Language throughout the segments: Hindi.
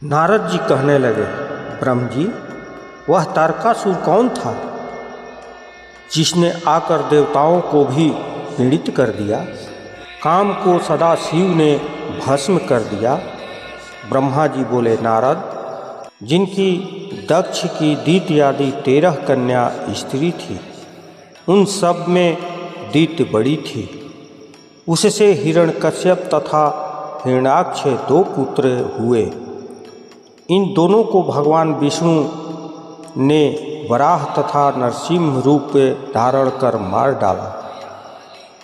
नारद जी कहने लगे, ब्रह्म जी, वह तारकासुर कौन था जिसने आकर देवताओं को भी पीड़ित कर दिया? काम को सदा शिव ने भस्म कर दिया। ब्रह्मा जी बोले, नारद, जिनकी दक्ष की दीति आदि 13 कन्या स्त्री थी, उन सब में दीति बड़ी थी। उससे हिरण्यकश्यप तथा हिरण्याक्ष 2 पुत्र हुए। इन दोनों को भगवान विष्णु ने वराह तथा नरसिंह रूप धारण कर मार डाला।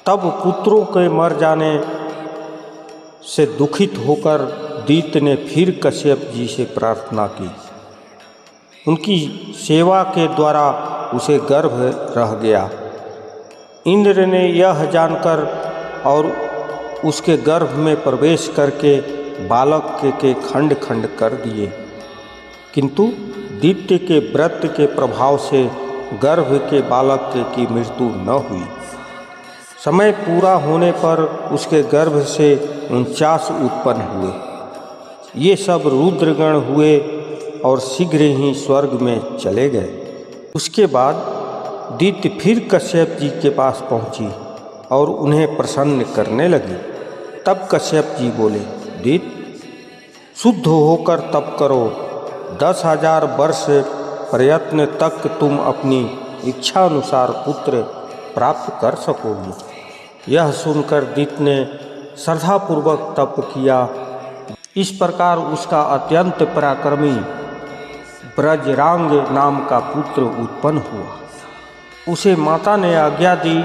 तब पुत्रों के मर जाने से दुखित होकर दैत्य ने फिर कश्यप जी से प्रार्थना की। उनकी सेवा के द्वारा उसे गर्भ रह गया। इंद्र ने यह जानकर और उसके गर्भ में प्रवेश करके बालक के खंड खंड कर दिए, किंतु दैत्य के व्रत के प्रभाव से गर्भ के बालक की मृत्यु न हुई। समय पूरा होने पर उसके गर्भ से 49 उत्पन्न हुए। ये सब रुद्रगण हुए और शीघ्र ही स्वर्ग में चले गए। उसके बाद दैत्य फिर कश्यप जी के पास पहुंची और उन्हें प्रसन्न करने लगी। तब कश्यप जी बोले, दैत्य, शुद्ध होकर तप करो। 10,000 वर्ष प्रयत्न तक तुम अपनी इच्छा अनुसार पुत्र प्राप्त कर सकोगे। यह सुनकर दैत्य ने श्रद्धापूर्वक तप किया। इस प्रकार उसका अत्यंत पराक्रमी ब्रजरांग नाम का पुत्र उत्पन्न हुआ। उसे माता ने आज्ञा दी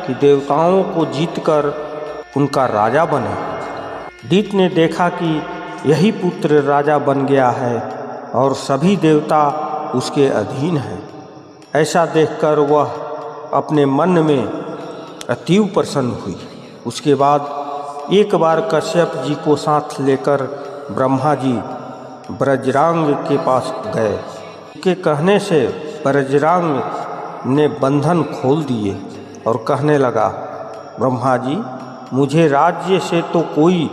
कि देवताओं को जीतकर उनका राजा बने। दैत्य ने देखा कि यही पुत्र राजा बन गया है और सभी देवता उसके अधीन हैं। ऐसा देखकर वह अपने मन में अतीव प्रसन्न हुई। उसके बाद एक बार कश्यप जी को साथ लेकर ब्रह्मा जी ब्रजरांग के पास गए। उनके कहने से ब्रजरांग ने बंधन खोल दिए और कहने लगा, ब्रह्मा जी, मुझे राज्य से तो कोई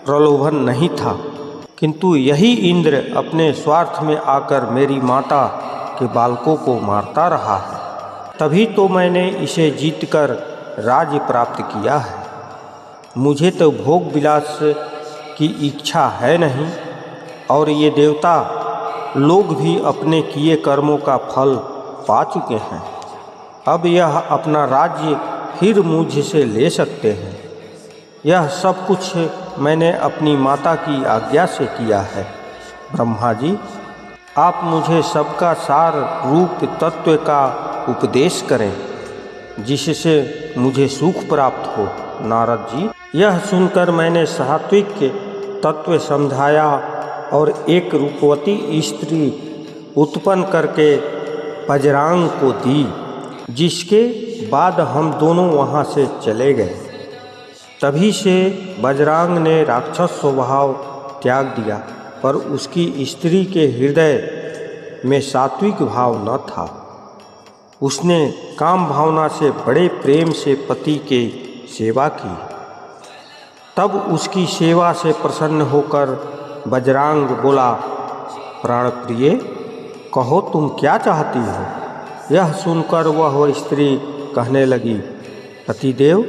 प्रलोभन नहीं था, किंतु यही इंद्र अपने स्वार्थ में आकर मेरी माता के बालकों को मारता रहा है। तभी तो मैंने इसे जीतकर राज्य प्राप्त किया है। मुझे तो भोग विलास की इच्छा है नहीं, और ये देवता लोग भी अपने किए कर्मों का फल पा चुके हैं। अब यह अपना राज्य फिर मुझसे ले सकते हैं। यह सब कुछ मैंने अपनी माता की आज्ञा से किया है। ब्रह्मा जी, आप मुझे सबका सार रूप तत्व का उपदेश करें, जिससे मुझे सुख प्राप्त हो। नारद जी, यह सुनकर मैंने सात्विक तत्व समझाया और एक रूपवती स्त्री उत्पन्न करके बजरांग को दी, जिसके बाद हम दोनों वहाँ से चले गए। तभी से बजरांग ने राक्षस स्वभाव त्याग दिया, पर उसकी स्त्री के हृदय में सात्विक भाव न था। उसने काम भावना से बड़े प्रेम से पति की सेवा की। तब उसकी सेवा से प्रसन्न होकर बजरांग बोला, प्राणप्रिय, कहो तुम क्या चाहती हो? यह सुनकर वह स्त्री कहने लगी, पतिदेव,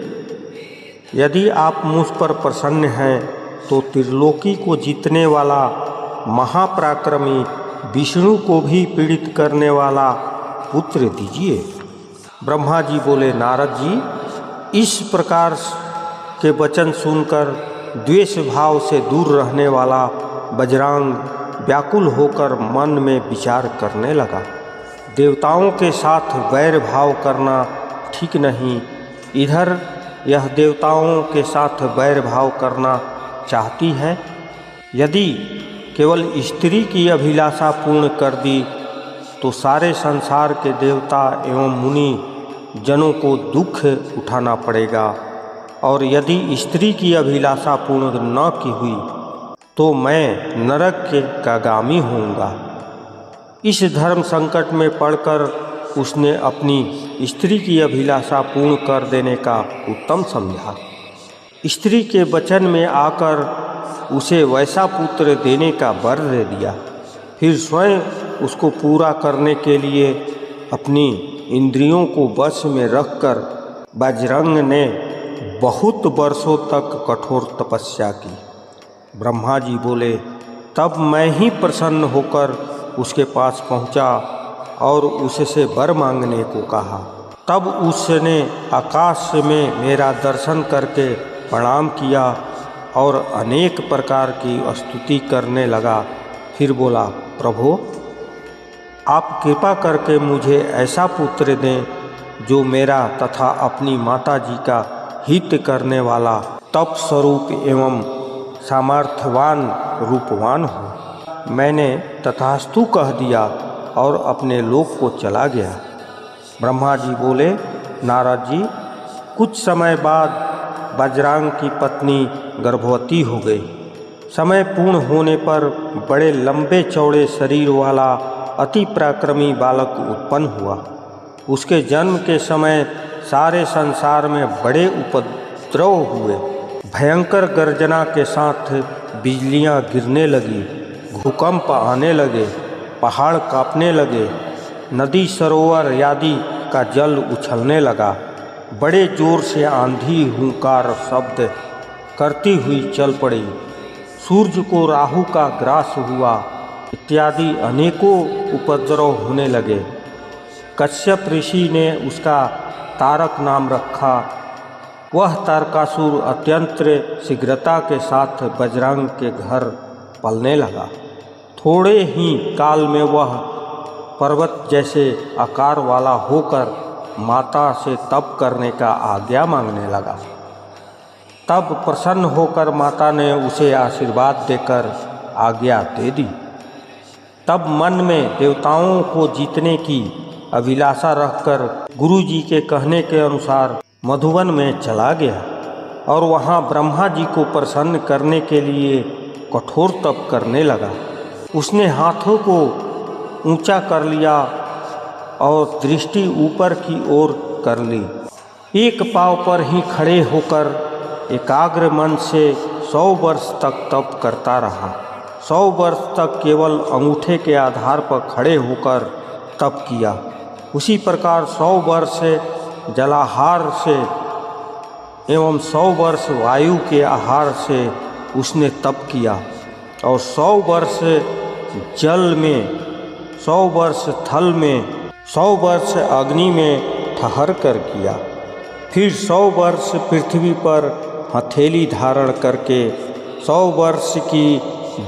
यदि आप मुझ पर प्रसन्न हैं तो त्रिलोकी को जीतने वाला महापराक्रमी विष्णु को भी पीड़ित करने वाला पुत्र दीजिए। ब्रह्मा जी बोले, नारद जी, इस प्रकार के वचन सुनकर द्वेष भाव से दूर रहने वाला बजरांग व्याकुल होकर मन में विचार करने लगा। देवताओं के साथ वैर भाव करना ठीक नहीं। इधर यह देवताओं के साथ वैर भाव करना चाहती है। यदि केवल स्त्री की अभिलाषा पूर्ण कर दी तो सारे संसार के देवता एवं मुनि जनों को दुख उठाना पड़ेगा, और यदि स्त्री की अभिलाषा पूर्ण न की हुई तो मैं नरक का गामी होऊंगा। इस धर्म संकट में पड़कर उसने अपनी स्त्री की अभिलाषा पूर्ण कर देने का उत्तम समझा। स्त्री के वचन में आकर उसे वैसा पुत्र देने का वर दे दिया। फिर स्वयं उसको पूरा करने के लिए अपनी इंद्रियों को वश में रखकर बजरंग ने बहुत वर्षों तक कठोर तपस्या की। ब्रह्मा जी बोले, तब मैं ही प्रसन्न होकर उसके पास पहुंचा और उससे वर मांगने को कहा। तब उसने आकाश में मेरा दर्शन करके प्रणाम किया और अनेक प्रकार की स्तुति करने लगा। फिर बोला, प्रभु आप कृपा करके मुझे ऐसा पुत्र दें जो मेरा तथा अपनी माता जी का हित करने वाला, तप स्वरूप एवं सामर्थ्यवान रूपवान हो। मैंने तथास्तु कह दिया और अपने लोक को चला गया। ब्रह्मा जी बोले, नारद जी, कुछ समय बाद बजरंग की पत्नी गर्भवती हो गई। समय पूर्ण होने पर बड़े लंबे चौड़े शरीर वाला अति पराक्रमी बालक उत्पन्न हुआ। उसके जन्म के समय सारे संसार में बड़े उपद्रव हुए। भयंकर गर्जना के साथ बिजलियां गिरने लगी, भूकंप आने लगे, पहाड़ कांपने लगे, नदी सरोवर आदि का जल उछलने लगा। बड़े जोर से आंधी हुंकार शब्द करती हुई चल पड़ी। सूर्य को राहु का ग्रास हुआ इत्यादि अनेकों उपद्रव होने लगे। कश्यप ऋषि ने उसका तारक नाम रखा। वह तारकासुर अत्यंत शीघ्रता के साथ बजरंग के घर पलने लगा। थोड़े ही काल में वह पर्वत जैसे आकार वाला होकर माता से तप करने का आज्ञा मांगने लगा। तब प्रसन्न होकर माता ने उसे आशीर्वाद देकर आज्ञा दे दी। तब मन में देवताओं को जीतने की अभिलाषा रखकर गुरु जी के कहने के अनुसार मधुवन में चला गया और वहाँ ब्रह्मा जी को प्रसन्न करने के लिए कठोर तप करने लगा। उसने हाथों को ऊंचा कर लिया और दृष्टि ऊपर की ओर कर ली। एक पांव पर ही खड़े होकर एकाग्र मन से 100 वर्ष तक तप करता रहा। 100 वर्ष तक केवल अंगूठे के आधार पर खड़े होकर तप किया। उसी प्रकार 100 वर्ष जलाहार से एवं 100 वर्ष वायु के आहार से उसने तप किया और 100 वर्ष जल में, 100 वर्ष थल में, 100 वर्ष अग्नि में ठहर कर किया। फिर 100 वर्ष पृथ्वी पर हथेली धारण करके 100 वर्ष की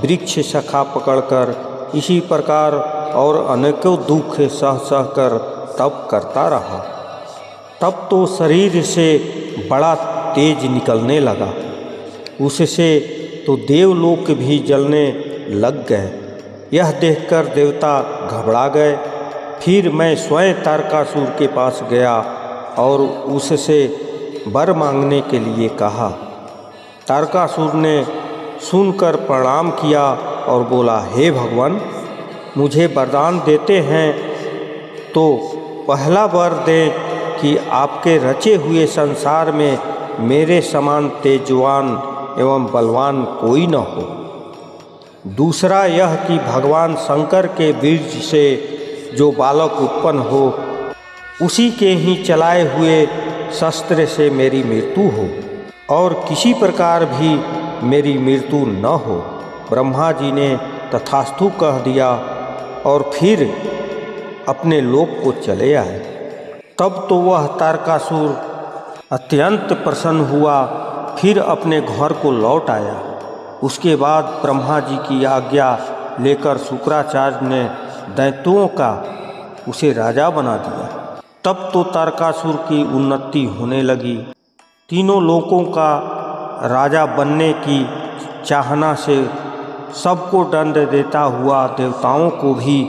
वृक्ष शाखा पकड़कर इसी प्रकार और अनेकों दुख सह सह कर तप करता रहा। तब तो शरीर से बड़ा तेज निकलने लगा। उससे तो देवलोक भी जलने लग गए। यह देखकर देवता घबरा गए। फिर मैं स्वयं तारकासुर के पास गया और उससे वर मांगने के लिए कहा। तारकासुर ने सुनकर प्रणाम किया और बोला, हे भगवान, मुझे वरदान देते हैं तो पहला वर दें कि आपके रचे हुए संसार में मेरे समान तेजवान एवं बलवान कोई न हो। दूसरा यह कि भगवान शंकर के बीज से जो बालक उत्पन्न हो उसी के ही चलाए हुए शस्त्र से मेरी मृत्यु हो और किसी प्रकार भी मेरी मृत्यु न हो। ब्रह्मा जी ने तथास्तु कह दिया और फिर अपने लोक को चले आए। तब तो वह तारकासुर अत्यंत प्रसन्न हुआ, फिर अपने घर को लौट आया। उसके बाद ब्रह्मा जी की आज्ञा लेकर शुक्राचार्य ने दैत्यों का उसे राजा बना दिया। तब तो तारकासुर की उन्नति होने लगी। तीनों लोकों का राजा बनने की चाहना से सबको दंड देता हुआ देवताओं को भी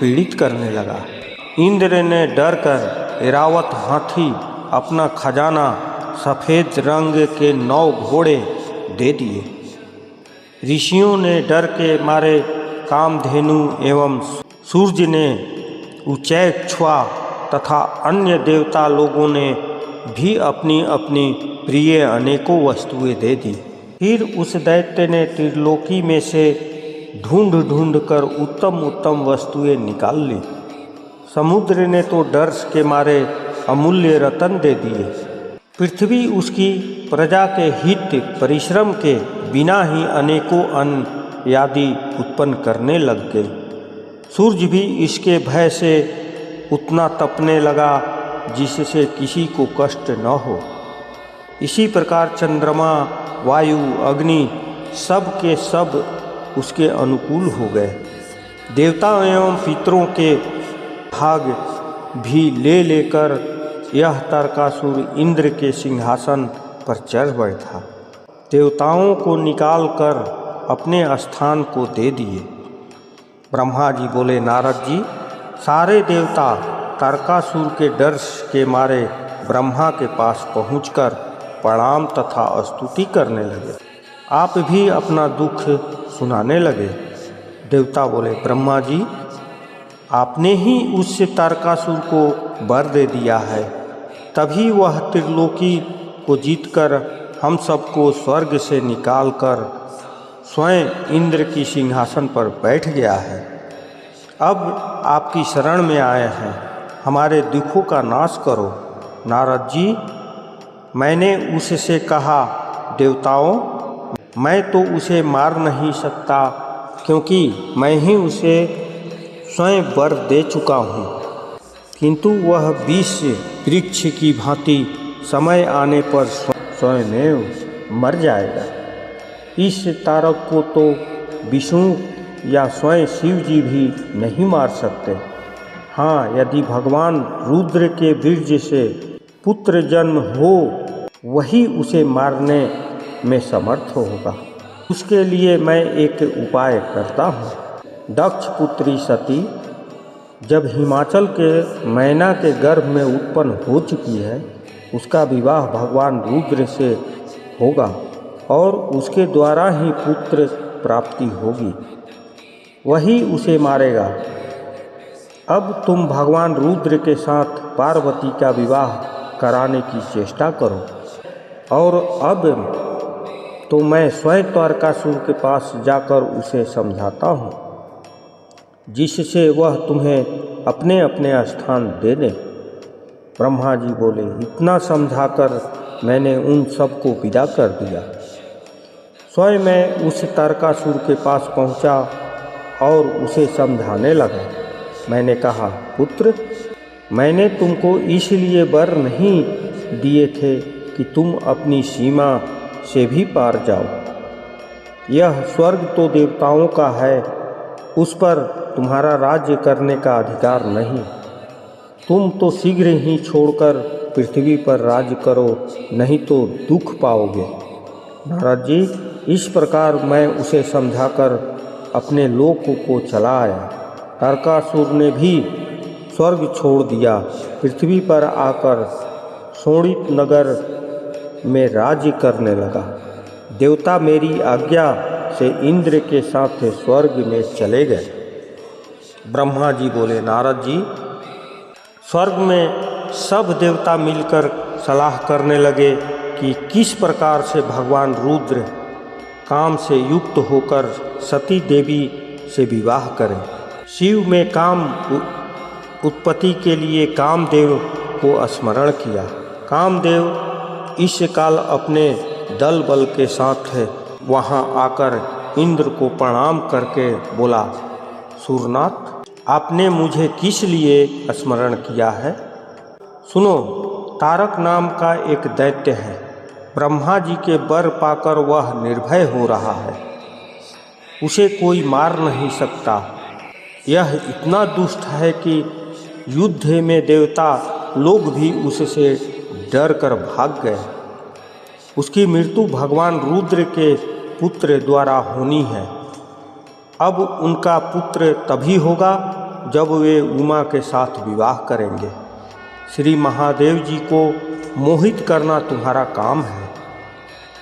पीड़ित करने लगा। इंद्र ने डर कर ऐरावत हाथी, अपना खजाना, सफ़ेद रंग के 9 घोड़े दे दिए। ऋषियों ने डर के मारे कामधेनु एवं सूर्य ने उच्चैक्षुआ तथा अन्य देवता लोगों ने भी अपनी अपनी प्रिय अनेकों वस्तुएं दे दी। फिर उस दैत्य ने त्रिलोकी में से ढूंढ ढूंढ कर उत्तम उत्तम वस्तुएं निकाल ली। समुद्र ने तो डर के मारे अमूल्य रत्न दे दिए। पृथ्वी उसकी प्रजा के हित परिश्रम के बिना ही अनेकों अन्न आदि उत्पन्न करने लग गई। सूर्य भी इसके भय से उतना तपने लगा जिससे किसी को कष्ट न हो। इसी प्रकार चंद्रमा, वायु, अग्नि सब के सब उसके अनुकूल हो गए। देवता एवं पितरों के भाग भी ले लेकर यह तारकासुर इंद्र के सिंहासन पर चढ़ बैठा। देवताओं को निकाल कर अपने स्थान को दे दिए। ब्रह्मा जी बोले, नारद जी, सारे देवता तारकासुर के डर के मारे ब्रह्मा के पास पहुंचकर प्रणाम तथा स्तुति करने लगे। आप भी अपना दुख सुनाने लगे। देवता बोले, ब्रह्मा जी, आपने ही उस तारकासुर को वर दे दिया है, तभी वह त्रिलोकी को जीतकर हम सबको स्वर्ग से निकालकर स्वयं इंद्र की सिंहासन पर बैठ गया है। अब आपकी शरण में आए हैं, हमारे दुखों का नाश करो। नारद जी, मैंने उससे कहा, देवताओं, मैं तो उसे मार नहीं सकता, क्योंकि मैं ही उसे स्वयं वर दे चुका हूँ, किंतु वह विष वृक्ष की भांति समय आने पर स्वयं मर जाएगा। इस तारक को तो विष्णु या स्वयं शिव जी भी नहीं मार सकते। हाँ, यदि भगवान रुद्र के वीर्य से पुत्र जन्म हो, वही उसे मारने में समर्थ होगा। उसके लिए मैं एक उपाय करता हूँ। दक्ष पुत्री सती जब हिमाचल के मैना के गर्भ में उत्पन्न हो चुकी है, उसका विवाह भगवान रुद्र से होगा और उसके द्वारा ही पुत्र प्राप्ति होगी, वही उसे मारेगा। अब तुम भगवान रुद्र के साथ पार्वती का विवाह कराने की चेष्टा करो, और अब तो मैं स्वयं तारकासुर के पास जाकर उसे समझाता हूँ, जिससे वह तुम्हें अपने अपने स्थान दे दे। ब्रह्मा जी बोले, इतना समझाकर मैंने उन सबको विदा कर दिया। स्वयं मैं उस तारकासुर के पास पहुंचा और उसे समझाने लगा। मैंने कहा, पुत्र, मैंने तुमको इसलिए वर नहीं दिए थे कि तुम अपनी सीमा से भी पार जाओ। यह स्वर्ग तो देवताओं का है, उस पर तुम्हारा राज्य करने का अधिकार नहीं। तुम तो शीघ्र ही छोड़कर पृथ्वी पर राज्य करो, नहीं तो दुख पाओगे। नारद जी, इस प्रकार मैं उसे समझाकर अपने लोक को चला आया। तारकासुर ने भी स्वर्ग छोड़ दिया, पृथ्वी पर आकर शोणित नगर में राज्य करने लगा। देवता मेरी आज्ञा से इंद्र के साथ स्वर्ग में चले गए। ब्रह्मा जी बोले, नारद जी, स्वर्ग में सब देवता मिलकर सलाह करने लगे कि किस प्रकार से भगवान रुद्र काम से युक्त होकर सती देवी से विवाह करें। शिव में काम उत्पत्ति के लिए कामदेव को स्मरण किया। कामदेव इस काल अपने दल बल के साथ वहां आकर इंद्र को प्रणाम करके बोला, सूरनाथ, आपने मुझे किस लिए स्मरण किया है? सुनो, तारक नाम का एक दैत्य है। ब्रह्मा जी के वर पाकर वह निर्भय हो रहा है, उसे कोई मार नहीं सकता। यह इतना दुष्ट है कि युद्ध में देवता लोग भी उससे डर कर भाग गए। उसकी मृत्यु भगवान रुद्र के पुत्र द्वारा होनी है। अब उनका पुत्र तभी होगा जब वे उमा के साथ विवाह करेंगे। श्री महादेव जी को मोहित करना तुम्हारा काम है,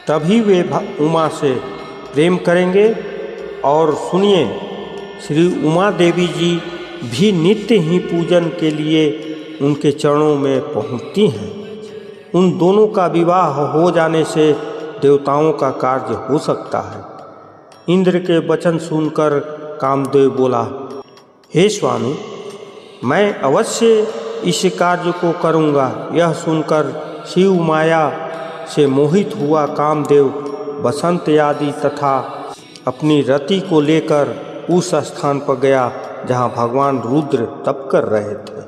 तभी वे उमा से प्रेम करेंगे। और सुनिए, श्री उमा देवी जी भी नित्य ही पूजन के लिए उनके चरणों में पहुँचती हैं। उन दोनों का विवाह हो जाने से देवताओं का कार्य हो सकता है। इंद्र के वचन सुनकर कामदेव बोला, हे स्वामी, मैं अवश्य इस कार्य को करूँगा। यह सुनकर शिव माया से मोहित हुआ कामदेव बसंत आदि तथा अपनी रति को लेकर उस स्थान पर गया जहाँ भगवान रुद्र तप कर रहे थे।